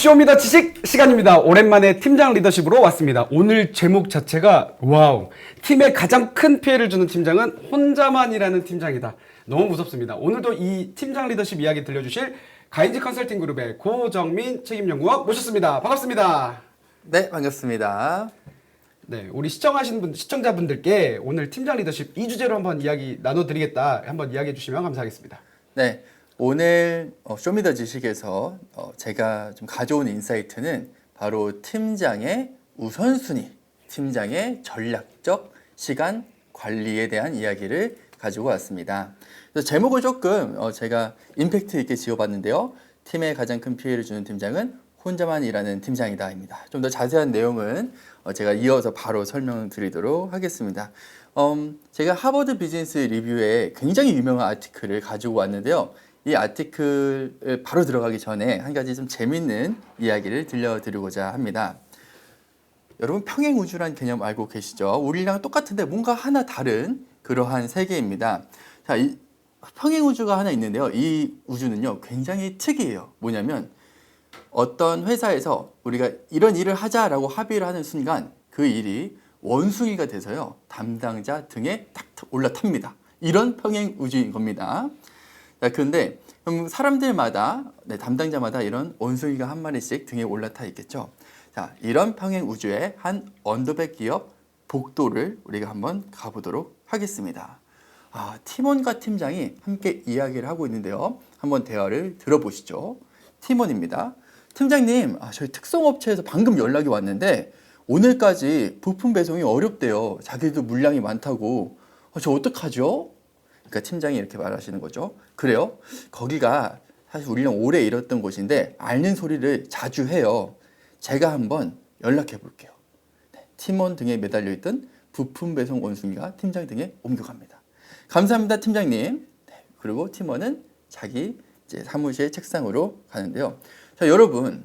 쇼미더 지식 시간입니다. 오랜만에 팀장 리더십으로 왔습니다. 오늘 제목 자체가 와우. 팀에 가장 큰 피해를 주는 팀장은 혼자만 일하는 팀장이다. 너무 무섭습니다. 오늘도 이 팀장 리더십 이야기 들려주실 가인지 컨설팅 그룹의 고정민 책임연구원 모셨습니다. 반갑습니다. 네, 반갑습니다. 네, 우리 시청자분들께 오늘 팀장 리더십 이 주제로 한번 이야기 나눠드리겠다. 한번 이야기해 주시면 감사하겠습니다. 네, 오늘 쇼미더 지식에서 제가 좀 가져온 인사이트는 바로 팀장의 우선순위, 팀장의 전략적 시간 관리에 대한 이야기를 가지고 왔습니다. 그래서 제목을 조금 제가 임팩트 있게 지어봤는데요. 팀에 가장 큰 피해를 주는 팀장은 혼자만 일하는 팀장이다입니다. 좀 더 자세한 내용은 제가 이어서 바로 설명드리도록 하겠습니다. 제가 하버드 비즈니스 리뷰에 굉장히 유명한 아티클을 가지고 왔는데요. 이 아티클을 바로 들어가기 전에 한 가지 좀 재밌는 이야기를 들려드리고자 합니다. 여러분 평행우주란 개념 알고 계시죠? 우리랑 똑같은데 뭔가 하나 다른 그러한 세계입니다. 자, 이 평행우주가 하나 있는데요. 이 우주는요 굉장히 특이해요. 뭐냐면 어떤 회사에서 우리가 이런 일을 하자라고 합의를 하는 순간 그 일이 원숭이가 돼서요 담당자 등에 딱 올라탑니다. 이런 평행우주인 겁니다. 자, 그런데 사람들마다 담당자마다 이런 원숭이가 한 마리씩 등에 올라타 있겠죠. 자, 이런 평행우주의 한 언더백 기업 복도를 우리가 한번 가보도록 하겠습니다. 팀원과 팀장이 함께 이야기를 하고 있는데요. 한번 대화를 들어보시죠. 팀원입니다. 팀장님, 저희 특성업체에서 방금 연락이 왔는데 오늘까지 부품 배송이 어렵대요. 자기들도 물량이 많다고. 저 어떡하죠? 그러니까 팀장이 이렇게 말하시는 거죠. 그래요? 거기가 사실 우리랑 오래 일했던 곳인데 앓는 소리를 자주 해요. 제가 한번 연락해 볼게요. 네, 팀원 등에 매달려 있던 부품 배송 원숭이가 팀장 등에 옮겨갑니다. 감사합니다, 팀장님. 네, 그리고 팀원은 자기 이제 사무실 책상으로 가는데요. 자, 여러분,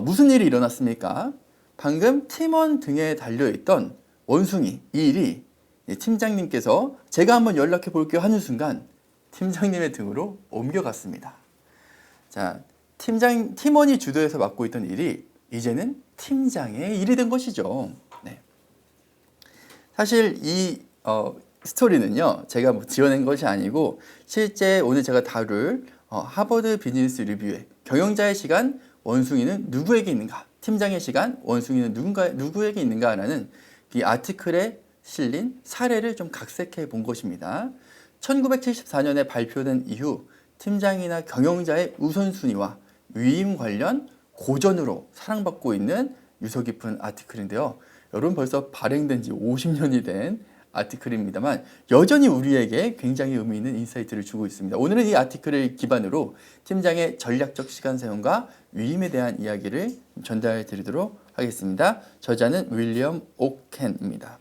무슨 일이 일어났습니까? 방금 팀원 등에 달려있던 원숭이, 이 일이 팀장님께서 제가 한번 연락해 볼게요 하는 순간 팀장님의 등으로 옮겨갔습니다. 자, 팀원이 주도해서 맡고 있던 일이 이제는 팀장의 일이 된 것이죠. 네. 사실 이 스토리는요, 제가 뭐 지어낸 것이 아니고 실제 오늘 제가 다룰 하버드 비즈니스 리뷰의 경영자의 시간 원숭이는 누구에게 있는가, 팀장의 시간 원숭이는 누구에게 있는가라는 이 아티클에 실린 사례를 좀 각색해 본 것입니다. 1974년에 발표된 이후 팀장이나 경영자의 우선순위와 위임 관련 고전으로 사랑받고 있는 유서 깊은 아티클인데요. 여러분 벌써 발행된 지 50년이 된 아티클입니다만 여전히 우리에게 굉장히 의미 있는 인사이트를 주고 있습니다. 오늘은 이 아티클을 기반으로 팀장의 전략적 시간 사용과 위임에 대한 이야기를 전달해 드리도록 하겠습니다. 저자는 윌리엄 오켄입니다.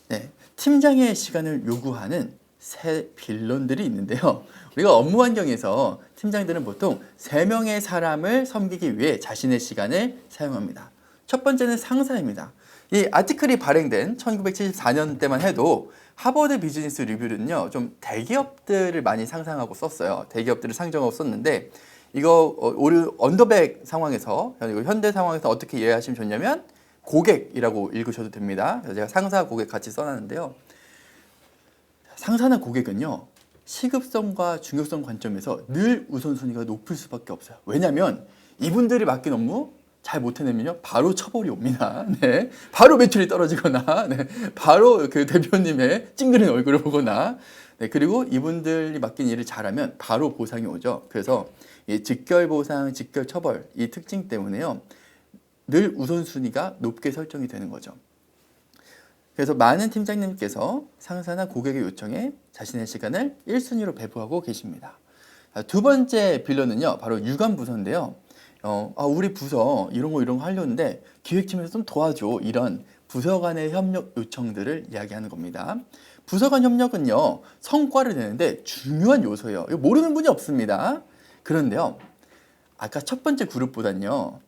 네, 팀장의 시간을 요구하는 세 빌런들이 있는데요. 우리가 업무 환경에서 팀장들은 보통 3명의 사람을 섬기기 위해 자신의 시간을 사용합니다. 첫 번째는 상사입니다. 이 아티클이 발행된 1974년 때만 해도 하버드 비즈니스 리뷰는요, 좀 대기업들을 많이 상상하고 썼어요. 대기업들을 상정하고 썼는데, 이거 언더백 상황에서, 현대 상황에서 어떻게 이해하시면 좋냐면, 고객이라고 읽으셔도 됩니다. 그래서 제가 상사, 고객 같이 써놨는데요. 상사나 고객은요, 시급성과 중요성 관점에서 늘 우선순위가 높을 수밖에 없어요. 왜냐하면 이분들이 맡긴 업무 잘 못해내면요 바로 처벌이 옵니다. 네, 바로 매출이 떨어지거나, 네, 바로 그 대표님의 찡그린 얼굴을 보거나, 네, 그리고 이분들이 맡긴 일을 잘하면 바로 보상이 오죠. 그래서 이 직결 보상, 직결 처벌 이 특징 때문에요 늘 우선순위가 높게 설정이 되는 거죠. 그래서 많은 팀장님께서 상사나 고객의 요청에 자신의 시간을 1순위로 배부하고 계십니다. 두 번째 빌런은요 바로 유관 부서인데요. 우리 부서 이런 거 하려는데 기획팀에서 좀 도와줘, 이런 부서 간의 협력 요청들을 이야기하는 겁니다. 부서 간 협력은요 성과를 내는데 중요한 요소예요. 이거 모르는 분이 없습니다. 그런데요 아까 첫 번째 그룹보다는요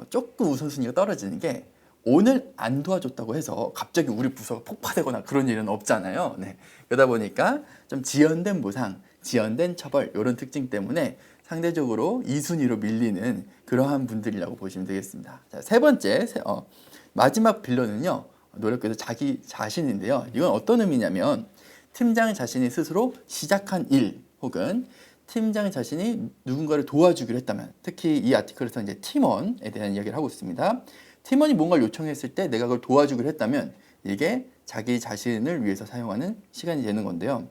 조금 우선순위가 떨어지는 게, 오늘 안 도와줬다고 해서 갑자기 우리 부서가 폭파되거나 그런 일은 없잖아요. 네. 그러다 보니까 좀 지연된 보상, 지연된 처벌 이런 특징 때문에 상대적으로 2순위로 밀리는 그러한 분들이라고 보시면 되겠습니다. 자, 세 번째 마지막 빌런은요. 노력해서 자기 자신인데요. 이건 어떤 의미냐면 팀장 자신이 스스로 시작한 일 혹은 팀장 자신이 누군가를 도와주기로 했다면, 특히 이 아티클에서 이제 팀원에 대한 이야기를 하고 있습니다. 팀원이 뭔가를 요청했을 때 내가 그걸 도와주기로 했다면 이게 자기 자신을 위해서 사용하는 시간이 되는 건데요.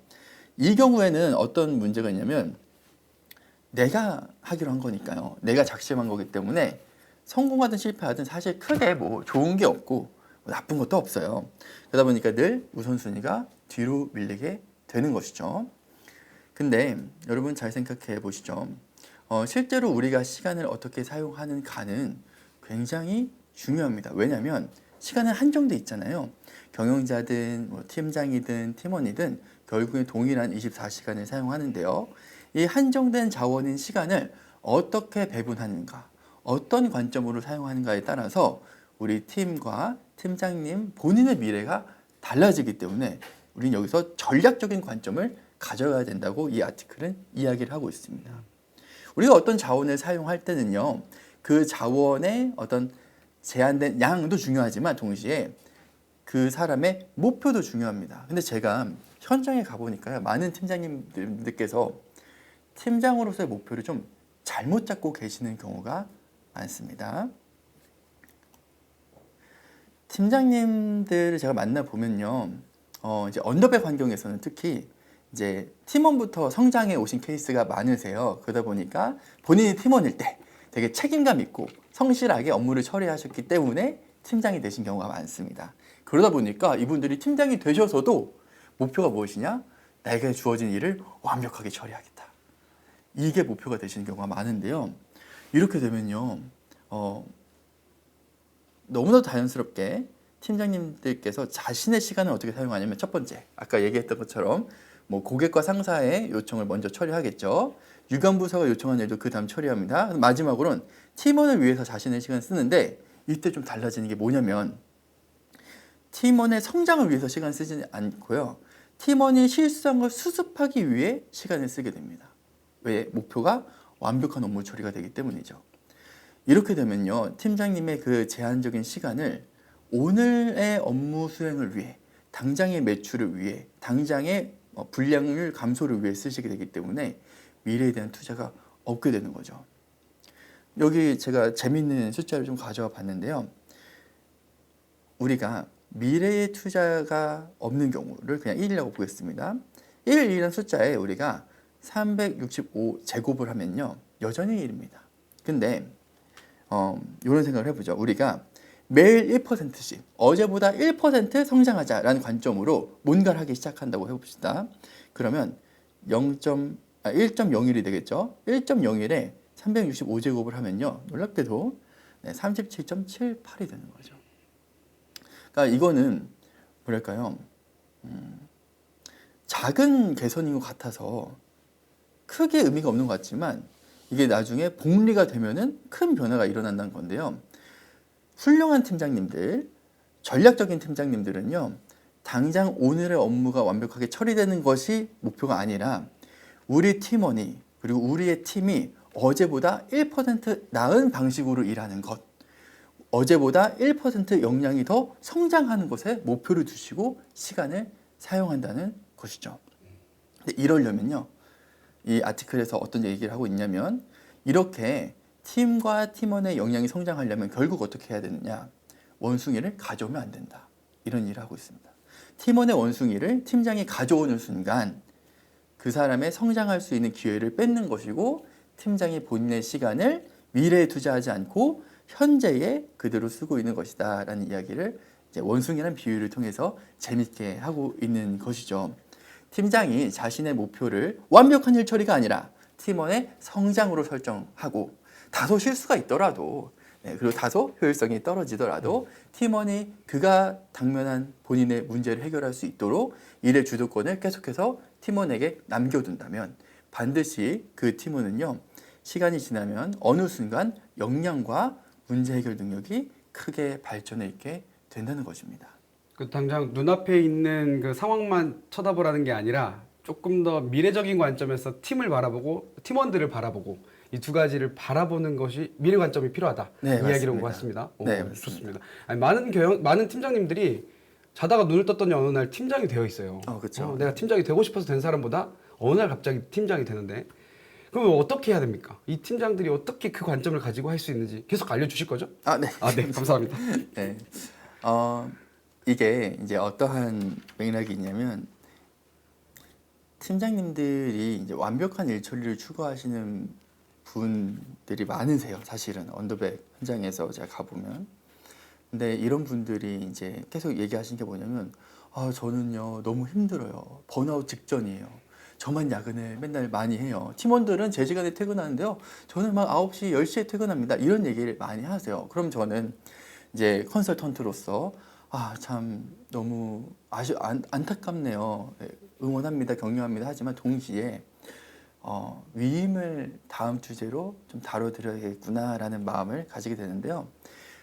이 경우에는 어떤 문제가 있냐면 내가 하기로 한 거니까요. 내가 작심한 거기 때문에 성공하든 실패하든 사실 크게 뭐 좋은 게 없고 뭐 나쁜 것도 없어요. 그러다 보니까 늘 우선순위가 뒤로 밀리게 되는 것이죠. 근데 여러분 잘 생각해 보시죠. 실제로 우리가 시간을 어떻게 사용하는가는 굉장히 중요합니다. 왜냐하면 시간은 한정돼 있잖아요. 경영자든 뭐 팀장이든 팀원이든 결국에 동일한 24시간을 사용하는데요. 이 한정된 자원인 시간을 어떻게 배분하는가, 어떤 관점으로 사용하는가에 따라서 우리 팀과 팀장님 본인의 미래가 달라지기 때문에 우리는 여기서 전략적인 관점을 가져야 된다고 이 아티클은 이야기를 하고 있습니다. 우리가 어떤 자원을 사용할 때는요, 그 자원의 어떤 제한된 양도 중요하지만 동시에 그 사람의 목표도 중요합니다. 근데 제가 현장에 가보니까요, 많은 팀장님들께서 팀장으로서의 목표를 좀 잘못 잡고 계시는 경우가 많습니다. 팀장님들을 제가 만나보면요, 이제 언더백 환경에서는 특히 이제 팀원부터 성장해 오신 케이스가 많으세요. 그러다 보니까 본인이 팀원일 때 되게 책임감 있고 성실하게 업무를 처리하셨기 때문에 팀장이 되신 경우가 많습니다. 그러다 보니까 이분들이 팀장이 되셔서도 목표가 무엇이냐? 나에게 주어진 일을 완벽하게 처리하겠다. 이게 목표가 되시는 경우가 많은데요. 이렇게 되면요, 너무나 자연스럽게 팀장님들께서 자신의 시간을 어떻게 사용하냐면, 첫 번째, 아까 얘기했던 것처럼 뭐 고객과 상사의 요청을 먼저 처리하겠죠. 유관부서가 요청한 일도 그 다음 처리합니다. 마지막으로는 팀원을 위해서 자신의 시간을 쓰는데, 이때 좀 달라지는 게 뭐냐면 팀원의 성장을 위해서 시간을 쓰지 않고요, 팀원이 실수한 걸 수습하기 위해 시간을 쓰게 됩니다. 왜? 목표가 완벽한 업무 처리가 되기 때문이죠. 이렇게 되면요, 팀장님의 그 제한적인 시간을 오늘의 업무 수행을 위해, 당장의 매출을 위해, 당장의 불량률 감소를 위해 쓰시게 되기 때문에 미래에 대한 투자가 없게 되는 거죠. 여기 제가 재밌는 숫자를 좀 가져와 봤는데요. 우리가 미래의 투자가 없는 경우를 그냥 1이라고 보겠습니다. 1이라는 숫자에 우리가 365제곱을 하면요, 여전히 1입니다. 근데 이런 생각을 해보죠. 우리가 매일 1%씩 어제보다 1% 성장하자라는 관점으로 뭔가를 하기 시작한다고 해봅시다. 그러면 1.01이 되겠죠. 1.01에 365제곱을 하면요, 놀랍게도 37.78이 되는 거죠. 그러니까 이거는 뭐랄까요, 작은 개선인 것 같아서 크게 의미가 없는 것 같지만 이게 나중에 복리가 되면은 큰 변화가 일어난다는 건데요. 훌륭한 팀장님들, 전략적인 팀장님들은요, 당장 오늘의 업무가 완벽하게 처리되는 것이 목표가 아니라 우리 팀원이, 그리고 우리의 팀이 어제보다 1% 나은 방식으로 일하는 것, 어제보다 1% 역량이 더 성장하는 것에 목표를 두시고 시간을 사용한다는 것이죠. 근데 이러려면요, 이 아티클에서 어떤 얘기를 하고 있냐면, 이렇게 팀과 팀원의 역량이 성장하려면 결국 어떻게 해야 되느냐? 원숭이를 가져오면 안 된다. 이런 일을 하고 있습니다. 팀원의 원숭이를 팀장이 가져오는 순간 그 사람의 성장할 수 있는 기회를 뺏는 것이고, 팀장이 본인의 시간을 미래에 투자하지 않고 현재에 그대로 쓰고 있는 것이다 라는 이야기를 이제 원숭이라는 비유를 통해서 재밌게 하고 있는 것이죠. 팀장이 자신의 목표를 완벽한 일 처리가 아니라 팀원의 성장으로 설정하고, 다소 실수가 있더라도, 그리고 다소 효율성이 떨어지더라도 팀원이 그가 당면한 본인의 문제를 해결할 수 있도록 일의 주도권을 계속해서 팀원에게 남겨둔다면 반드시 그 팀원은요, 시간이 지나면 어느 순간 역량과 문제 해결 능력이 크게 발전해 있게 된다는 것입니다. 그 당장 눈앞에 있는 그 상황만 쳐다보라는 게 아니라 조금 더 미래적인 관점에서 팀을 바라보고 팀원들을 바라보고 이 두 가지를 바라보는 것이 미래 관점이 필요하다. 네, 이야기로 온 맞습니다. 것 같습니다. 네, 오, 맞습니다. 좋습니다. 아니, 많은 팀장님들이 자다가 눈을 떴더니 어느 날 팀장이 되어 있어요. 그렇죠. 내가 팀장이 되고 싶어서 된 사람보다 어느 날 갑자기 팀장이 되는데 그럼 어떻게 해야 됩니까? 이 팀장들이 어떻게 그 관점을 가지고 할 수 있는지 계속 알려주실 거죠? 네. 네, 감사합니다. 네. 이게 이제 어떠한 맥락이 있냐면 팀장님들이 이제 완벽한 일 처리를 추구하시는 분들이 많으세요. 사실은 언더백 현장에서 제가 가보면. 근데 이런 분들이 이제 계속 얘기하시는 게 뭐냐면 저는요 너무 힘들어요. 번아웃 직전이에요. 저만 야근을 맨날 많이 해요. 팀원들은 제 시간에 퇴근하는데요. 저는 막 9시, 10시에 퇴근합니다. 이런 얘기를 많이 하세요. 그럼 저는 이제 컨설턴트로서 참 너무 안타깝네요. 네, 응원합니다. 격려합니다. 하지만 동시에 위임을 다음 주제로 좀 다뤄드려야겠구나라는 마음을 가지게 되는데요.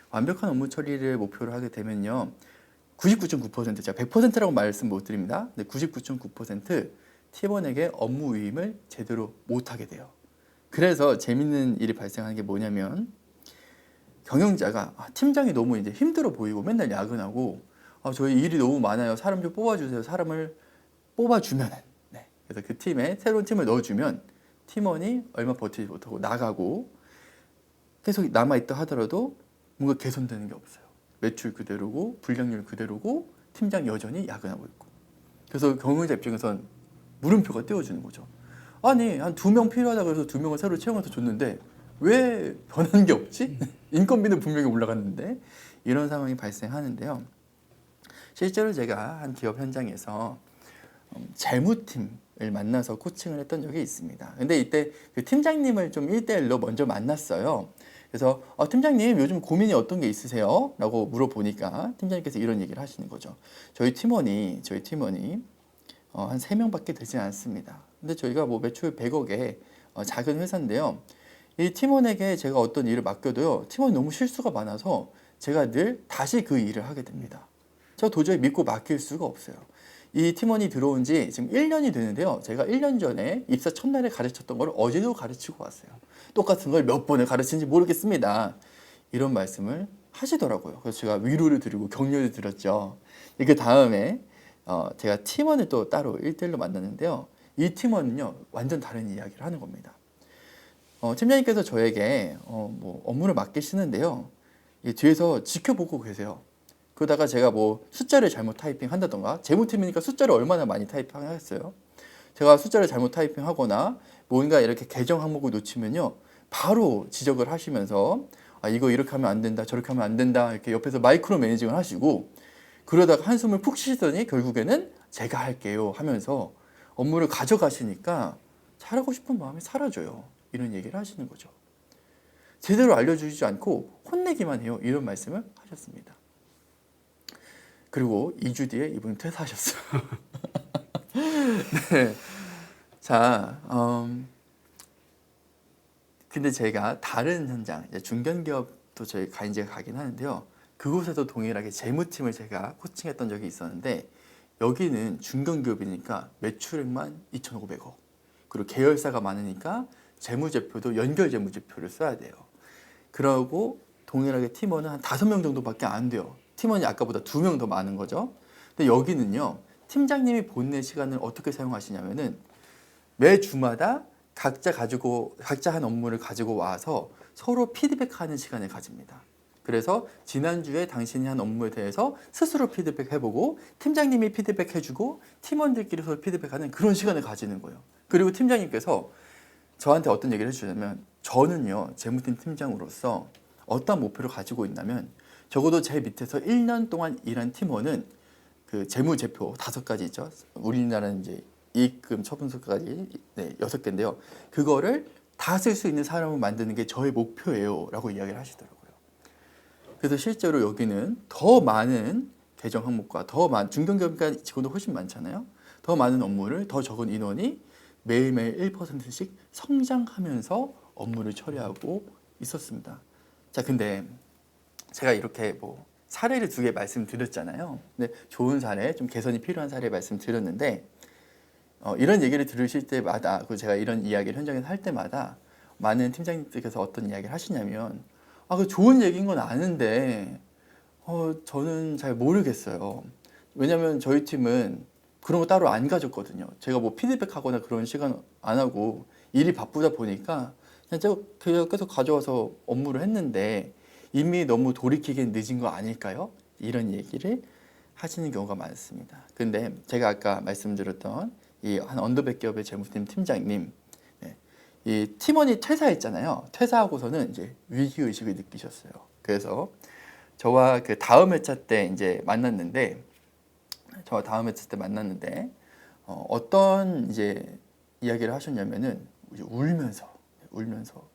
완벽한 업무 처리를 목표로 하게 되면요. 99.9% 제가 100%라고 말씀 못 드립니다. 근데 99.9% 팀원에게 업무 위임을 제대로 못하게 돼요. 그래서 재밌는 일이 발생하는 게 뭐냐면 경영자가 팀장이 너무 이제 힘들어 보이고 맨날 야근하고 저희 일이 너무 많아요. 사람 좀 뽑아주세요. 사람을 뽑아주면은 그래서 그 팀에 새로운 팀을 넣어주면 팀원이 얼마 버티지 못하고 나가고 계속 남아있다 하더라도 뭔가 개선되는 게 없어요. 매출 그대로고 불량률 그대로고 팀장 여전히 야근하고 있고 그래서 경영자 입장에선 물음표가 띄워지는 거죠. 아니 한 2명 필요하다고 해서 2명을 새로 채용해서 줬는데 왜 변한 게 없지? 인건비는 분명히 올라갔는데 이런 상황이 발생하는데요. 실제로 제가 한 기업 현장에서 재무팀을 만나서 코칭을 했던 적이 있습니다. 근데 이때 그 팀장님을 좀 1대1로 먼저 만났어요. 그래서 팀장님 요즘 고민이 어떤 게 있으세요? 라고 물어보니까 팀장님께서 이런 얘기를 하시는 거죠. 저희 팀원이 한 3명밖에 되지 않습니다. 근데 저희가 뭐 매출 100억에 작은 회사인데요. 이 팀원에게 제가 어떤 일을 맡겨도요. 팀원이 너무 실수가 많아서 제가 늘 다시 그 일을 하게 됩니다. 제가 도저히 믿고 맡길 수가 없어요. 이 팀원이 들어온 지 지금 1년이 되는데요. 제가 1년 전에 입사 첫날에 가르쳤던 걸 어제도 가르치고 왔어요. 똑같은 걸 몇 번을 가르친지 모르겠습니다. 이런 말씀을 하시더라고요. 그래서 제가 위로를 드리고 격려를 드렸죠. 그 다음에 제가 팀원을 또 따로 1대1로 만났는데요. 이 팀원은요. 완전 다른 이야기를 하는 겁니다. 팀장님께서 저에게 뭐 업무를 맡기시는데요. 뒤에서 지켜보고 계세요. 그러다가 제가 뭐 숫자를 잘못 타이핑한다던가 재무팀이니까 숫자를 얼마나 많이 타이핑하겠어요. 제가 숫자를 잘못 타이핑하거나 뭔가 이렇게 계정 항목을 놓치면요. 바로 지적을 하시면서 이거 이렇게 하면 안 된다 저렇게 하면 안 된다 이렇게 옆에서 마이크로 매니징을 하시고 그러다가 한숨을 푹 쉬시더니 결국에는 제가 할게요 하면서 업무를 가져가시니까 잘하고 싶은 마음이 사라져요. 이런 얘기를 하시는 거죠. 제대로 알려주지 않고 혼내기만 해요. 이런 말씀을 하셨습니다. 그리고 2주 뒤에 이분이 퇴사하셨어요. 네. 자, 근데 제가 다른 현장, 중견기업도 저희가 이제 가긴 하는데요. 그곳에도 동일하게 재무팀을 제가 코칭했던 적이 있었는데 여기는 중견기업이니까 매출액만 2,500억. 그리고 계열사가 많으니까 재무제표도 연결 재무제표를 써야 돼요. 그러고 동일하게 팀원은 한 5명 정도밖에 안 돼요. 팀원이 아까보다 2명 더 많은 거죠. 근데 여기는요. 팀장님이 본인의 시간을 어떻게 사용하시냐면은 매 주마다 각자 한 업무를 가지고 와서 서로 피드백하는 시간을 가집니다. 그래서 지난주에 당신이 한 업무에 대해서 스스로 피드백해보고 팀장님이 피드백해주고 팀원들끼리 서로 피드백하는 그런 시간을 가지는 거예요. 그리고 팀장님께서 저한테 어떤 얘기를 해주냐면 저는요 재무팀 팀장으로서 어떤 목표를 가지고 있냐면 적어도 제 밑에서 1년 동안 일한 팀원은 그 재무제표 5가지 있죠. 우리나라는 이제 이익금 처분서까지 6개인데요. 그거를 다 쓸 수 있는 사람을 만드는 게 저의 목표예요 라고 이야기를 하시더라고요. 그래서 실제로 여기는 더 많은 계정 항목과 더 많은 중견기업이니까 직원도 훨씬 많잖아요. 더 많은 업무를 더 적은 인원이 매일매일 1%씩 성장하면서 업무를 처리하고 있었습니다. 자, 근데 제가 이렇게 뭐 사례를 2개 말씀드렸잖아요. 근데 좋은 사례, 좀 개선이 필요한 사례 말씀드렸는데 이런 얘기를 들으실 때마다, 그 제가 이런 이야기를 현장에서 할 때마다 많은 팀장님들께서 어떤 이야기를 하시냐면, 그 좋은 얘기인 건 아는데, 저는 잘 모르겠어요. 왜냐면 저희 팀은 그런 거 따로 안 가졌거든요. 제가 뭐 피드백하거나 그런 시간 안 하고 일이 바쁘다 보니까 그냥 제가 계속 가져와서 업무를 했는데 이미 너무 돌이키기엔 늦은 거 아닐까요? 이런 얘기를 하시는 경우가 많습니다. 근데 제가 아까 말씀드렸던 이 한 언더 100기업의 재무팀 팀장님, 네, 이 팀원이 퇴사했잖아요. 퇴사하고서는 이제 위기의식을 느끼셨어요. 그래서 저와 그 다음 회차 때 이제 만났는데, 어떤 이제 이야기를 하셨냐면은 이제 울면서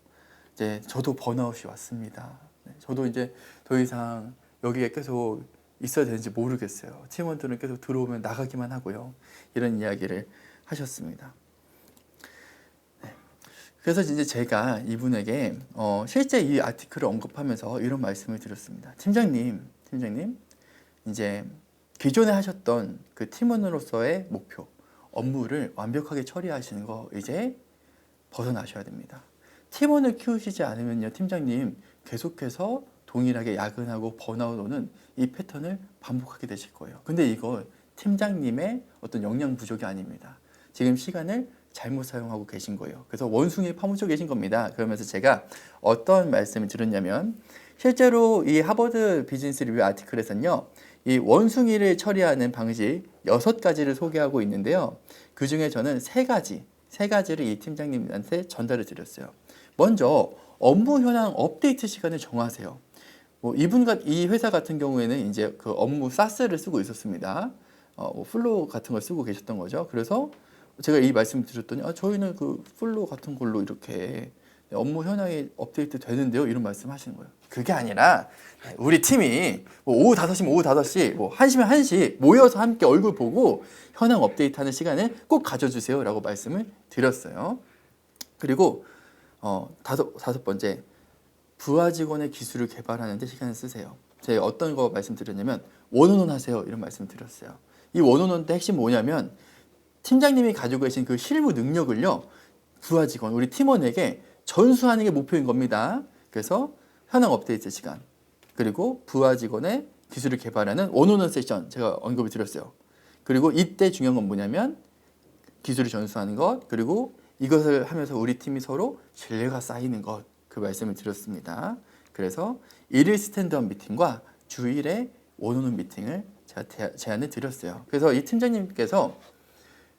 이제 저도 번아웃이 왔습니다. 네, 저도 이제 더 이상 여기에 계속 있어야 되는지 모르겠어요. 팀원들은 계속 들어오면 나가기만 하고요. 이런 이야기를 하셨습니다. 네. 그래서 이제 제가 이분에게 실제 이 아티클을 언급하면서 이런 말씀을 드렸습니다. 팀장님, 이제 기존에 하셨던 그 팀원으로서의 목표, 업무를 완벽하게 처리하시는 거 이제 벗어나셔야 됩니다. 팀원을 키우시지 않으면요, 팀장님 계속해서 동일하게 야근하고 번아웃 오는 이 패턴을 반복하게 되실 거예요. 근데 이거 팀장님의 어떤 역량 부족이 아닙니다. 지금 시간을 잘못 사용하고 계신 거예요. 그래서 원숭이에 파묻혀 계신 겁니다. 그러면서 제가 어떤 말씀을 드렸냐면, 실제로 이 하버드 비즈니스 리뷰 아티클에서는요, 이 원숭이를 처리하는 방식 6가지를 소개하고 있는데요. 그 중에 저는 3가지를 이 팀장님한테 전달을 드렸어요. 먼저 업무 현황 업데이트 시간을 정하세요. 이 회사 같은 경우에는 이제 그 업무 사스를 쓰고 있었습니다. 플로우 같은 걸 쓰고 계셨던 거죠. 그래서 제가 이 말씀을 드렸더니 저희는 그 플로우 같은 걸로 이렇게 업무 현황이 업데이트 되는데요. 이런 말씀 하시는 거예요. 그게 아니라 우리 팀이 오후 5시면 오후 5시, 1시면 1시 모여서 함께 얼굴 보고 현황 업데이트하는 시간을 꼭 가져주세요 라고 말씀을 드렸어요. 그리고 다섯 번째, 부하 직원의 기술을 개발하는 데 시간을 쓰세요. 제가 어떤 거 말씀드렸냐면 원온원 하세요 이런 말씀 드렸어요. 이 원온원 때 핵심 뭐냐면, 팀장님이 가지고 계신 그 실무 능력을요, 부하 직원, 우리 팀원에게 전수하는 게 목표인 겁니다. 그래서 현황 업데이트 시간, 그리고 부하 직원의 기술을 개발하는 원온원 세션 제가 언급을 드렸어요. 그리고 이때 중요한 건 뭐냐면 기술을 전수하는 것, 그리고 이것을 하면서 우리 팀이 서로 신뢰가 쌓이는 것, 그 말씀을 드렸습니다. 그래서 1일 스탠드업 미팅과 주 1회 원온원 미팅을 제가 제안을 드렸어요. 그래서 이 팀장님께서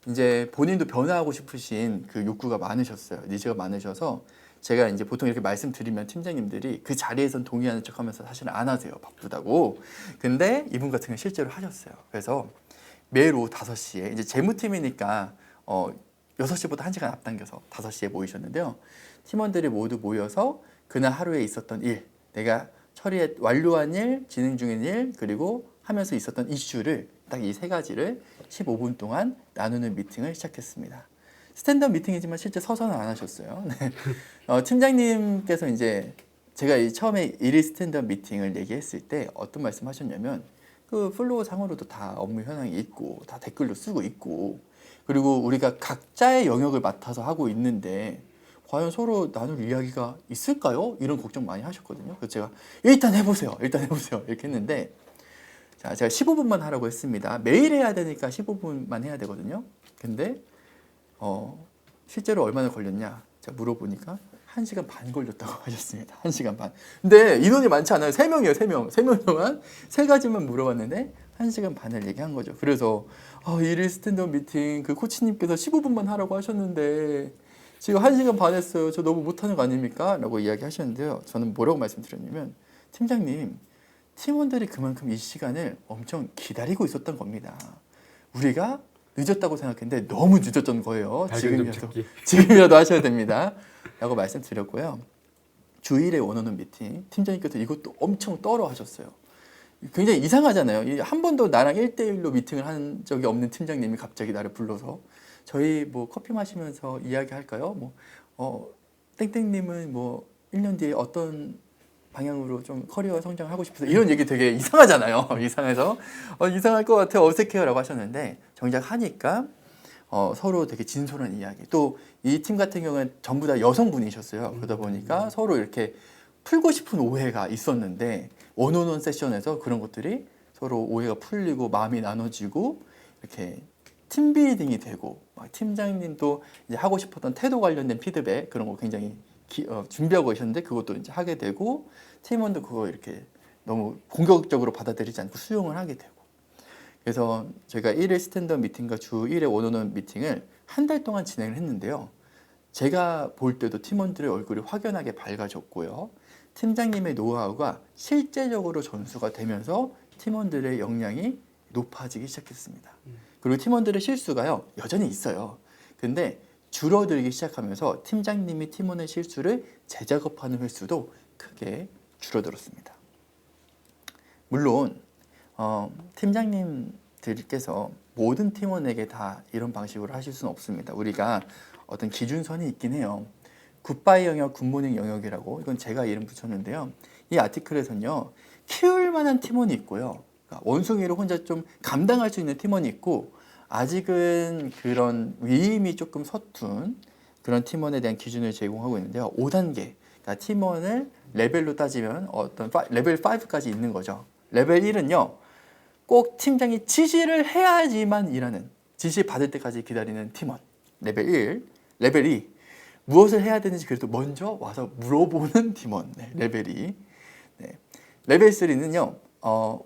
이제 본인도 변화하고 싶으신 그 욕구가 많으셨어요. 니즈가 많으셔서 제가 이제 보통 이렇게 말씀드리면 팀장님들이 그 자리에선 동의하는 척 하면서 사실은 안 하세요. 바쁘다고. 근데 이분 같은 경우는 실제로 하셨어요. 그래서 매일 오후 5시에 이제 재무팀이니까 6시보다 1시간 앞당겨서 5시에 모이셨는데요. 팀원들이 모두 모여서 그날 하루에 있었던 일, 내가 완료한 일, 진행 중인 일, 그리고 하면서 있었던 이슈를 딱 이 3가지를 15분 동안 나누는 미팅을 시작했습니다. 스탠드업 미팅이지만 실제 서서는 안 하셨어요. 네. 팀장님께서 이제 제가 처음에 1일 스탠드업 미팅을 얘기했을 때 어떤 말씀 하셨냐면, 그 플로우 상으로도 다 업무 현황이 있고 다 댓글도 쓰고 있고, 그리고 우리가 각자의 영역을 맡아서 하고 있는데 과연 서로 나눌 이야기가 있을까요? 이런 걱정 많이 하셨거든요. 그래서 제가 일단 해보세요 이렇게 했는데, 자, 제가 15분만 하라고 했습니다. 매일 해야 되니까 15분만 해야 되거든요. 근데 실제로 얼마나 걸렸냐 제가 물어보니까 1시간 반 걸렸다고 하셨습니다. 1시간 반. 근데 인원이 많지 않아요. 3명이에요. 3명 동안 3가지만 물어봤는데 1시간 반을 얘기한 거죠. 그래서 1일 스탠드업 미팅 그 코치님께서 15분만 하라고 하셨는데 지금 1시간 반 했어요. 저 너무 못하는 거 아닙니까? 라고 이야기하셨는데요. 저는 뭐라고 말씀드렸냐면, 팀장님, 팀원들이 그만큼 이 시간을 엄청 기다리고 있었던 겁니다. 우리가 늦었다고 생각했는데 너무 늦었던 거예요. 지금이라도 하셔야 됩니다. 라고 말씀드렸고요. 주일에 원하는 미팅, 팀장님께서 이것도 엄청 떨어 하셨어요. 굉장히 이상하잖아요. 한 번도 나랑 1대1로 미팅을 한 적이 없는 팀장님이 갑자기 나를 불러서 저희 커피 마시면서 이야기할까요? 땡땡님은 1년 뒤에 어떤 방향으로 좀 커리어 성장하고 싶어서, 이런 얘기 되게 이상하잖아요. 이상해서 이상할 것 같아요. 어색해요 라고 하셨는데, 정작 하니까 서로 되게 진솔한 이야기. 또 이 팀 같은 경우는 전부 다 여성분이셨어요. 그러다 보니까 서로 이렇게 풀고 싶은 오해가 있었는데 원온원 세션에서 그런 것들이 서로 오해가 풀리고 마음이 나눠지고 이렇게 팀빌딩이 되고 막 팀장님도 이제 하고 싶었던 태도 관련된 피드백 그런 거 굉장히 준비하고 계셨는데 그것도 이제 하게 되고 팀원도 그거 이렇게 너무 공격적으로 받아들이지 않고 수용을 하게 되고 그래서 저희가 1일 스탠드업 미팅과 주 1회 원온원 미팅을 한 달 동안 진행을 했는데요. 제가 볼 때도 팀원들의 얼굴이 확연하게 밝아졌고요. 팀장님의 노하우가 실제적으로 전수가 되면서 팀원들의 역량이 높아지기 시작했습니다. 그리고 팀원들의 실수가요, 여전히 있어요. 근데 줄어들기 시작하면서 팀장님이 팀원의 실수를 재작업하는 횟수도 크게 줄어들었습니다. 물론 팀장님들께서 모든 팀원에게 다 이런 방식으로 하실 수는 없습니다. 우리가 어떤 기준선이 있긴 해요. 굿바이 영역, 굿모닝 영역이라고 이건 제가 이름 붙였는데요. 이 아티클에서는요. 키울 만한 팀원이 있고요. 그러니까 원숭이를 혼자 좀 감당할 수 있는 팀원이 있고 아직은 그런 위임이 조금 서툰 그런 팀원에 대한 기준을 제공하고 있는데요. 5단계. 그러니까 팀원을 레벨로 따지면 어떤 레벨 5까지 있는 거죠. 레벨 1은요. 꼭 팀장이 지시를 해야지만 일하는 지시 받을 때까지 기다리는 팀원. 레벨 1. 레벨 2. 무엇을 해야 되는지 그래도 먼저 와서 물어보는 팀원. 네, 레벨 2. 네. 레벨 3는요.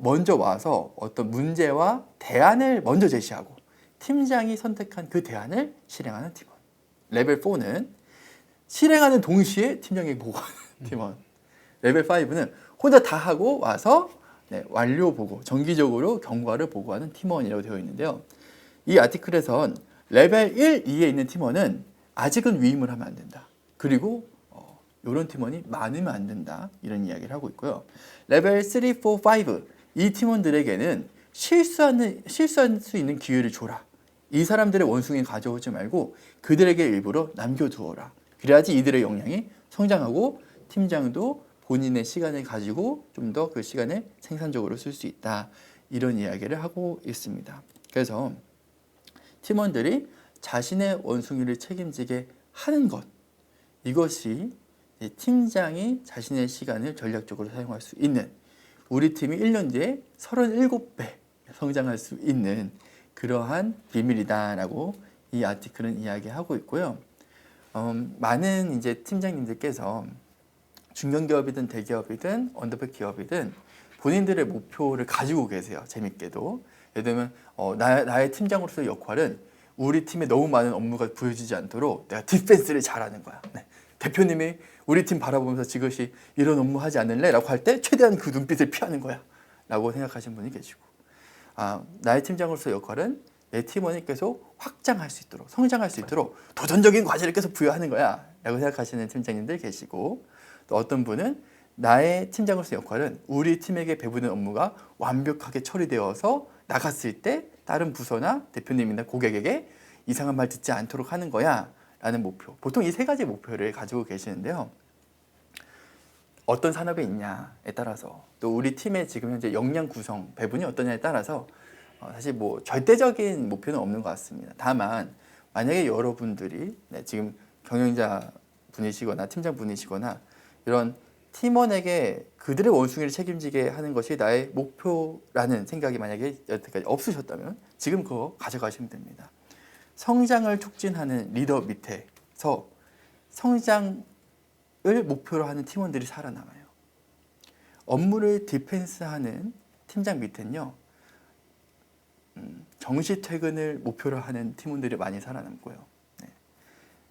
먼저 와서 어떤 문제와 대안을 먼저 제시하고 팀장이 선택한 그 대안을 실행하는 팀원. 레벨 4는 실행하는 동시에 팀장에게 보고하는 팀원. 레벨 5는 혼자 다 하고 와서 완료 보고 정기적으로 경과를 보고하는 팀원이라고 되어 있는데요. 이 아티클에선 레벨 1, 2에 있는 팀원은 아직은 위임을 하면 안 된다. 그리고 이런 팀원이 많으면 안 된다. 이런 이야기를 하고 있고요. 레벨 3, 4, 5 이 팀원들에게는 실수할 수 있는 기회를 줘라. 이 사람들의 원숭이 가져오지 말고 그들에게 일부러 남겨두어라. 그래야지 이들의 역량이 성장하고 팀장도 본인의 시간을 가지고 좀 더 그 시간을 생산적으로 쓸 수 있다. 이런 이야기를 하고 있습니다. 그래서 팀원들이 자신의 원숭이를 책임지게 하는 것 이것이 팀장이 자신의 시간을 전략적으로 사용할 수 있는 우리 팀이 1년 뒤에 37배 성장할 수 있는 그러한 비밀이다라고 이 아티클은 이야기하고 있고요. 많은 이제 팀장님들께서 중견기업이든 대기업이든 언더백 기업이든 본인들의 목표를 가지고 계세요. 재밌게도. 예를 들면 나의 팀장으로서의 역할은 우리 팀에 너무 많은 업무가 부여지지 않도록 내가 디펜스를 잘하는 거야. 네. 대표님이 우리 팀 바라보면서 지그시 이런 업무 하지 않을래? 라고 할 때 최대한 그 눈빛을 피하는 거야. 라고 생각하시는 분이 계시고 나의 팀장으로서의 역할은 내 팀원이 계속 확장할 수 있도록 성장할 수 있도록 도전적인 과제를 계속 부여하는 거야. 라고 생각하시는 팀장님들 계시고 또 어떤 분은 나의 팀장으로서의 역할은 우리 팀에게 배부된 업무가 완벽하게 처리되어서 나갔을 때 다른 부서나 대표님이나 고객에게 이상한 말 듣지 않도록 하는 거야 라는 목표. 보통 이 세 가지 목표를 가지고 계시는데요. 어떤 산업에 있냐에 따라서 또 우리 팀의 지금 현재 역량 구성 배분이 어떠냐에 따라서 사실 뭐 절대적인 목표는 없는 것 같습니다. 다만 만약에 여러분들이 지금 경영자 분이시거나 팀장 분이시거나 이런 팀원에게 그들의 원숭이를 책임지게 하는 것이 나의 목표라는 생각이 만약에 여태까지 없으셨다면 지금 그거 가져가시면 됩니다. 성장을 촉진하는 리더 밑에서 성장을 목표로 하는 팀원들이 살아남아요. 업무를 디펜스하는 팀장 밑에는요. 정시 퇴근을 목표로 하는 팀원들이 많이 살아남고요.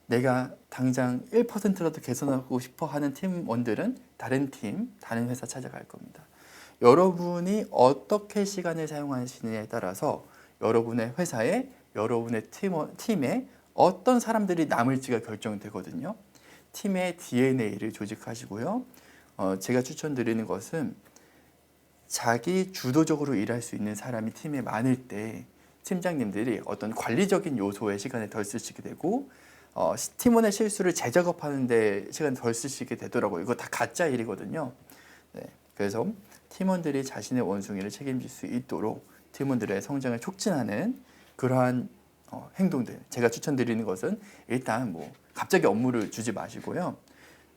내가 당장 1%라도 개선하고 싶어 하는 팀원들은 다른 팀, 다른 회사 찾아갈 겁니다. 여러분이 어떻게 시간을 사용하시느냐에 따라서 여러분의 회사에, 여러분의 팀에 어떤 사람들이 남을지가 결정되거든요. 팀의 DNA를 조직하시고요. 제가 추천드리는 것은 자기 주도적으로 일할 수 있는 사람이 팀에 많을 때 팀장님들이 어떤 관리적인 요소에 시간을 덜 쓰시게 되고 팀원의 실수를 재작업하는 데 시간 덜 쓰시게 되더라고요. 이거 다 가짜 일이거든요. 네, 그래서 팀원들이 자신의 원숭이를 책임질 수 있도록 팀원들의 성장을 촉진하는 그러한 행동들 제가 추천드리는 것은 일단 뭐 갑자기 업무를 주지 마시고요.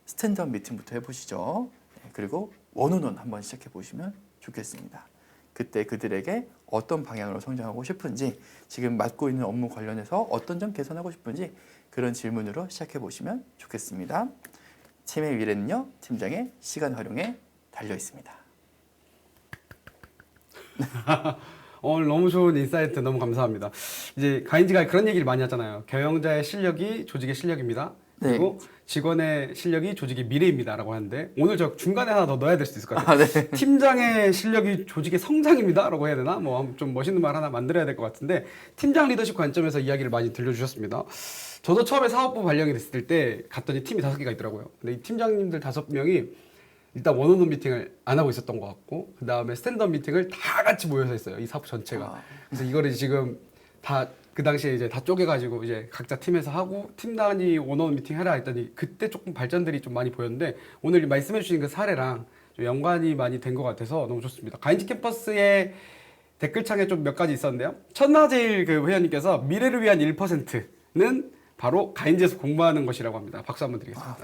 스탠드업 미팅부터 해보시죠. 그리고 원온원 한번 시작해 보시면 좋겠습니다. 그때 그들에게 어떤 방향으로 성장하고 싶은지, 지금 맡고 있는 업무 관련해서 어떤 점 개선하고 싶은지 그런 질문으로 시작해 보시면 좋겠습니다. 팀의 미래는요, 팀장의 시간 활용에 달려 있습니다. 오늘 너무 좋은 인사이트 너무 감사합니다. 이제 가인지가 그런 얘기를 많이 하잖아요. 경영자의 실력이 조직의 실력입니다. 그리고 직원의 실력이 조직의 미래입니다라고 하는데, 오늘 저 중간에 하나 더 넣어야 될 수 있을 것 같아요. 네. 팀장의 실력이 조직의 성장입니다라고 해야 되나? 뭐 좀 멋있는 말 하나 만들어야 될 것 같은데, 팀장 리더십 관점에서 이야기를 많이 들려주셨습니다. 저도 처음에 사업부 발령이 됐을 때 갔더니 팀이 5개가 있더라고요. 근데 이 팀장님들 5명이 일단 원오원 미팅을 안 하고 있었던 것 같고, 그 다음에 스탠드업 미팅을 다 같이 모여서 했어요. 이 사업 전체가. 그래서 이거를 지금 다 그 당시에 이제 다 쪼개가지고 이제 각자 팀에서 하고, 팀 단위 원오원 미팅 해라 했더니 그때 조금 발전들이 좀 많이 보였는데, 오늘 말씀해주신 그 사례랑 좀 연관이 많이 된 것 같아서 너무 좋습니다. 가인지 캠퍼스의 댓글창에 좀 몇 가지 있었는데요. 천나제일 그 회원님께서 미래를 위한 1%는 바로 가인지에서 공부하는 것이라고 합니다. 박수 한번 드리겠습니다.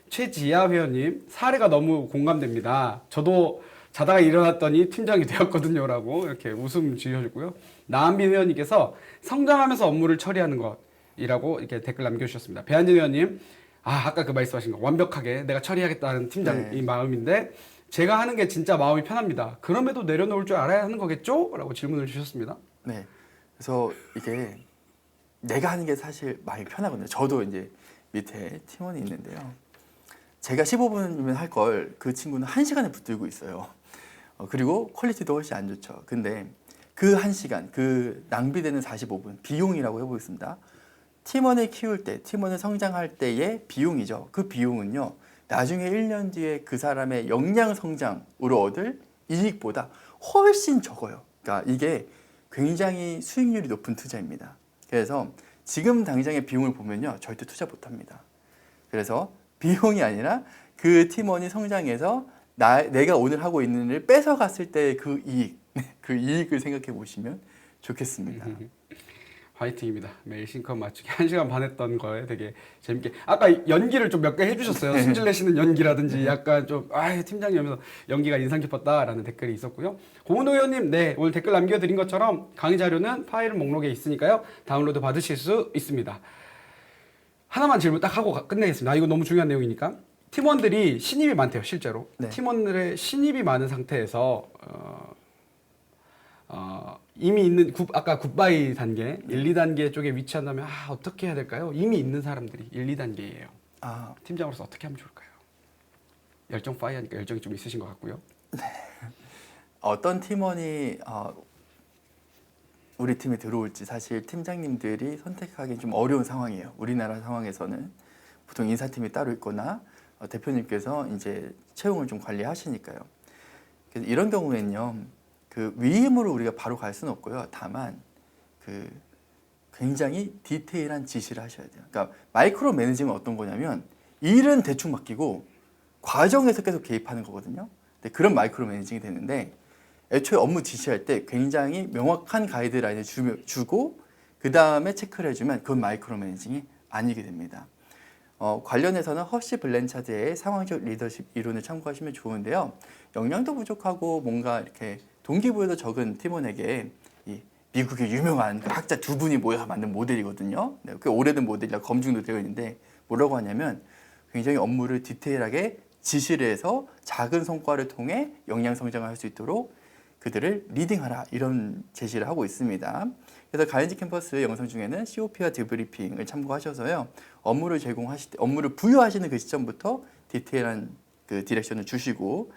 최지아 회원님, 사례가 너무 공감됩니다. 저도 자다가 일어났더니 팀장이 되었거든요 라고 이렇게 웃음 지어주고요. 나한빈 회원님께서 성장하면서 업무를 처리하는 것이라고 이렇게 댓글 남겨주셨습니다. 배한진 회원님, 아까 그 말씀하신 거 완벽하게 내가 처리하겠다는 팀장의 마음인데, 제가 하는 게 진짜 마음이 편합니다. 그럼에도 내려놓을 줄 알아야 하는 거겠죠? 라고 질문을 주셨습니다. 네. 그래서 이게 내가 하는 게 사실 마음이 편하거든요. 저도 이제 밑에 팀원이 있는데요. 제가 15분이면 할 걸 그 친구는 1시간에 붙들고 있어요. 그리고 퀄리티도 훨씬 안 좋죠. 근데 그 1시간, 그 낭비되는 45분, 비용이라고 해보겠습니다. 팀원을 키울 때, 팀원을 성장할 때의 비용이죠. 그 비용은요, 나중에 1년 뒤에 그 사람의 역량 성장으로 얻을 이익보다 훨씬 적어요. 그러니까 이게 굉장히 수익률이 높은 투자입니다. 그래서 지금 당장의 비용을 보면요, 절대 투자 못합니다. 그래서 비용이 아니라 그 팀원이 성장해서 내가 오늘 하고 있는 일을 뺏어갔을 때 그 이익, 그 이익을 생각해 보시면 좋겠습니다. 화이팅입니다. 매일 싱컷 맞추기 1시간 반 했던 거에 되게 재밌게, 아까 연기를 좀 몇 개 해주셨어요. 승질 내시는 연기라든지 약간 좀 팀장님 하면서 연기가 인상 깊었다라는 댓글이 있었고요. 고은호 의원님, 네, 오늘 댓글 남겨드린 것처럼 강의 자료는 파일 목록에 있으니까요, 다운로드 받으실 수 있습니다. 하나만 질문 딱 하고 끝내겠습니다. 이거 너무 중요한 내용이니까. 팀원들이 신입이 많대요, 실제로. 네. 팀원들의 신입이 많은 상태에서 이미 있는 아까 굿바이 단계, 1, 2단계 쪽에 위치한다면 어떻게 해야 될까요? 이미 있는 사람들이 1, 2단계예요. 팀장으로서 어떻게 하면 좋을까요? 열정 파이하니까 열정이 좀 있으신 것 같고요. 어떤 팀원이 우리 팀에 들어올지 사실 팀장님들이 선택하기 좀 어려운 상황이에요. 우리나라 상황에서는 보통 인사팀이 따로 있거나 대표님께서 이제 채용을 좀 관리하시니까요. 그래서 이런 경우에는요, 그 위임으로 우리가 바로 갈 수는 없고요. 다만 그 굉장히 디테일한 지시를 하셔야 돼요. 그러니까 마이크로 매니징은 어떤 거냐면 일은 대충 맡기고 과정에서 계속 개입하는 거거든요. 근데 그런 마이크로 매니징이 되는데, 애초에 업무 지시할 때 굉장히 명확한 가이드라인을 주고 그 다음에 체크를 해주면 그건 마이크로 매니징이 아니게 됩니다. 관련해서는 허시 블렌차드의 상황적 리더십 이론을 참고하시면 좋은데요. 역량도 부족하고 뭔가 이렇게 동기부여도 적은 팀원에게 이 미국의 유명한 그 학자 2분이 모여서 만든 모델이거든요. 네, 꽤 오래된 모델이라 검증도 되어 있는데, 뭐라고 하냐면 굉장히 업무를 디테일하게 지시를 해서 작은 성과를 통해 역량 성장을 할 수 있도록 그들을 리딩하라, 이런 제시를 하고 있습니다. 그래서 가인지 캠퍼스 영상 중에는 COP와 디브리핑을 참고하셔서요, 업무를 제공하실 때, 업무를 부여하시는 그 시점부터 디테일한 그 디렉션을 주시고,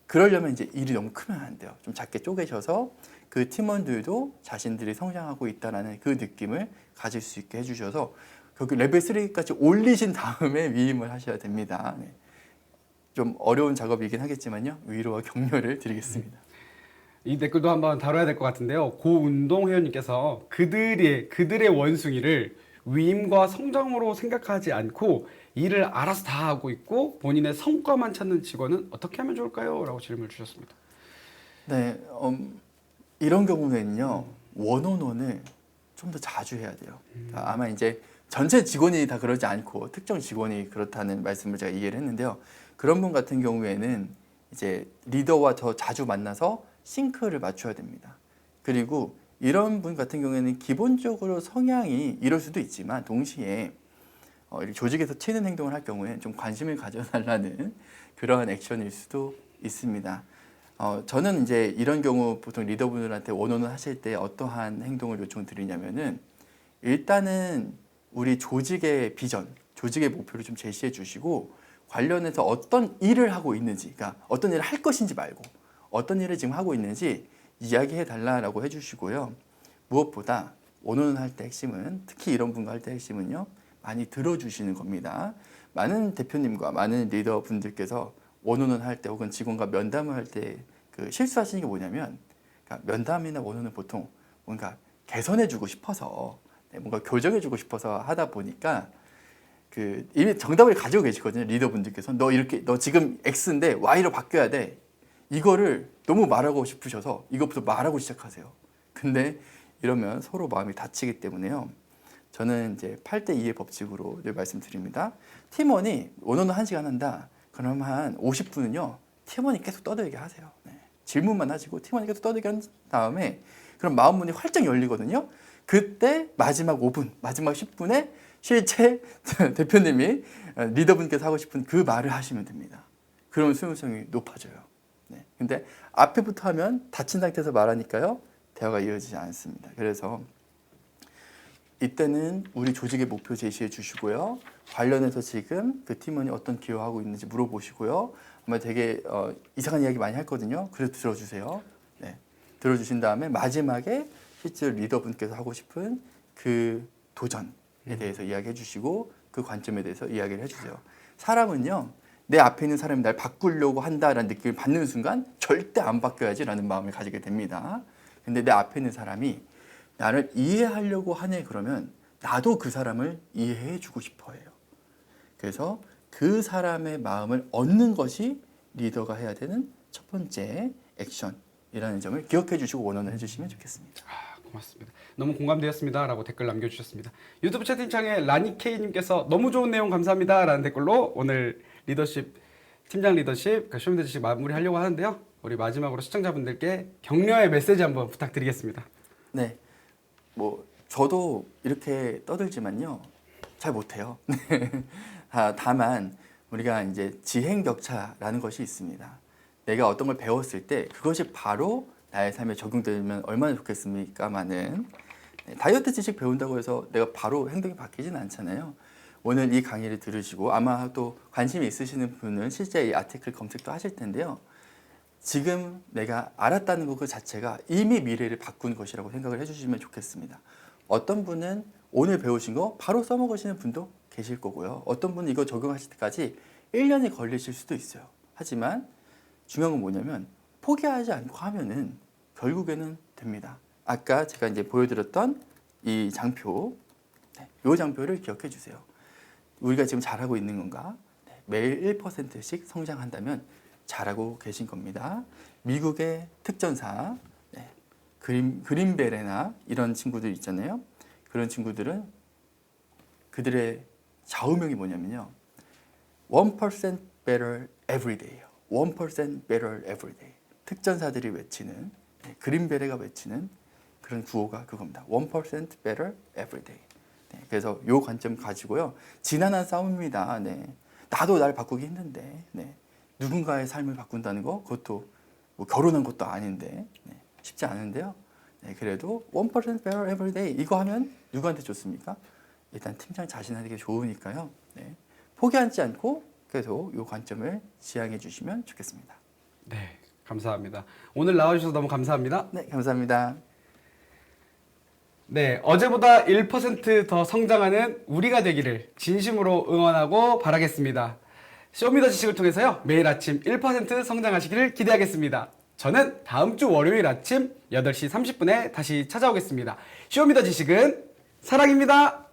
그러려면 이제 일이 너무 크면 안 돼요. 좀 작게 쪼개셔서 그 팀원들도 자신들이 성장하고 있다는 그 느낌을 가질 수 있게 해주셔서 그 레벨 3까지 올리신 다음에 위임을 하셔야 됩니다. 네. 좀 어려운 작업이긴 하겠지만요, 위로와 격려를 드리겠습니다. 이 댓글도 한번 다뤄야 될 것 같은데요. 고운동 회원님께서 그들의 원숭이를 위임과 성장으로 생각하지 않고 일을 알아서 다 하고 있고 본인의 성과만 찾는 직원은 어떻게 하면 좋을까요? 라고 질문을 주셨습니다. 네, 이런 경우에는요, 원온원을 좀 더 자주 해야 돼요. 아마 이제 전체 직원이 다 그러지 않고 특정 직원이 그렇다는 말씀을 제가 이해를 했는데요. 그런 분 같은 경우에는 이제 리더와 더 자주 만나서 싱크를 맞춰야 됩니다. 그리고 이런 분 같은 경우에는 기본적으로 성향이 이럴 수도 있지만 동시에 이렇게 조직에서 튀는 행동을 할 경우에 좀 관심을 가져달라는 그러한 액션일 수도 있습니다. 저는 이제 이런 경우 보통 리더분들한테 원원을 하실 때 어떠한 행동을 요청드리냐면은 일단은 우리 조직의 비전, 조직의 목표를 좀 제시해 주시고 관련해서 어떤 일을 하고 있는지, 그러니까 어떤 일을 할 것인지 말고 어떤 일을 지금 하고 있는지 이야기해 달라라고 해주시고요. 무엇보다 원원을 할 때 핵심은 특히 이런 분과 할 때 핵심은요. 많이 들어주시는 겁니다. 많은 대표님과 많은 리더분들께서 원원을 할 때 혹은 직원과 면담을 할 때 그 실수하시는 게 뭐냐면 그러니까 면담이나 원원은 보통 뭔가 개선해주고 싶어서 뭔가 교정해주고 싶어서 하다 보니까 그 이미 정답을 가지고 계시거든요. 리더분들께서 너 지금 X인데 Y로 바뀌어야 돼. 이거를 너무 말하고 싶으셔서 이것부터 말하고 시작하세요. 근데 이러면 서로 마음이 다치기 때문에요. 저는 이제 8대2의 법칙으로 늘 말씀드립니다. 팀원이 원원을 1시간 한다. 그럼 한 50분은요. 팀원이 계속 떠들게 하세요. 네. 질문만 하시고 팀원이 계속 떠들게 한 다음에 그럼 마음문이 활짝 열리거든요. 그때 마지막 5분, 마지막 10분에 실제 대표님이 리더분께서 하고 싶은 그 말을 하시면 됩니다. 그러면 수용성이 높아져요. 네. 근데 앞에부터 하면 닫힌 상태에서 말하니까요. 대화가 이어지지 않습니다. 그래서 이때는 우리 조직의 목표 제시해 주시고요. 관련해서 지금 그 팀원이 어떤 기여하고 있는지 물어보시고요. 아마 되게 이상한 이야기 많이 했거든요. 그래도 들어주세요. 네. 들어주신 다음에 마지막에 실제 리더분께서 하고 싶은 그 도전에 대해서 이야기해 주시고 그 관점에 대해서 이야기를 해주세요. 사람은요. 내 앞에 있는 사람이 날 바꾸려고 한다라는 느낌을 받는 순간 절대 안 바뀌어야지라는 마음을 가지게 됩니다. 근데 내 앞에 있는 사람이 나를 이해하려고 하네 그러면 나도 그 사람을 이해해 주고 싶어 해요. 그래서 그 사람의 마음을 얻는 것이 리더가 해야 되는 첫 번째 액션이라는 점을 기억해 주시고 원원을 해주시면 좋겠습니다. 고맙습니다. 너무 공감되었습니다. 라고 댓글 남겨주셨습니다. 유튜브 채팅창에 라니케이님께서 너무 좋은 내용 감사합니다. 라는 댓글로 오늘 리더십, 팀장 리더십, 쇼미더지식 마무리하려고 하는데요. 우리 마지막으로 시청자분들께 격려의 메시지 한번 부탁드리겠습니다. 네, 뭐 저도 이렇게 떠들지만요. 잘 못해요. 다만 우리가 이제 지행격차라는 것이 있습니다. 내가 어떤 걸 배웠을 때 그것이 바로 나의 삶에 적용되면 얼마나 좋겠습니까마는 다이어트 지식 배운다고 해서 내가 바로 행동이 바뀌지는 않잖아요. 오늘 이 강의를 들으시고 아마 또 관심이 있으시는 분은 실제 이 아티클 검색도 하실 텐데요. 지금 내가 알았다는 것 그 자체가 이미 미래를 바꾼 것이라고 생각을 해주시면 좋겠습니다. 어떤 분은 오늘 배우신 거 바로 써먹으시는 분도 계실 거고요. 어떤 분은 이거 적용하실 때까지 1년이 걸리실 수도 있어요. 하지만 중요한 건 뭐냐면 포기하지 않고 하면은 결국에는 됩니다. 아까 제가 이제 보여드렸던 이 장표, 이 장표를 기억해 주세요. 우리가 지금 잘하고 있는 건가? 매일 1%씩 성장한다면 잘하고 계신 겁니다. 미국의 특전사, 그린베레나 이런 친구들 있잖아요. 그런 친구들은 그들의 좌우명이 뭐냐면요. 1% better every day예요. 1% better every day. 특전사들이 외치는, 그린베레가 외치는 그런 구호가 그겁니다. 1% better every day. 그래서 이 관점 가지고요. 지난한 싸움입니다. 나도 날 바꾸기 힘든데 누군가의 삶을 바꾼다는 거 그것도 뭐 결혼한 것도 아닌데 쉽지 않은데요. 그래도 1% better every day 이거 하면 누구한테 좋습니까? 일단 팀장 자신에게 좋으니까요. 포기하지 않고 계속 이 관점을 지향해 주시면 좋겠습니다. 네, 감사합니다. 오늘 나와주셔서 너무 감사합니다. 네, 감사합니다. 네, 어제보다 1% 더 성장하는 우리가 되기를 진심으로 응원하고 바라겠습니다. 쇼미더 지식을 통해서요, 매일 아침 1% 성장하시기를 기대하겠습니다. 저는 다음 주 월요일 아침 8시 30분에 다시 찾아오겠습니다. 쇼미더 지식은 사랑입니다.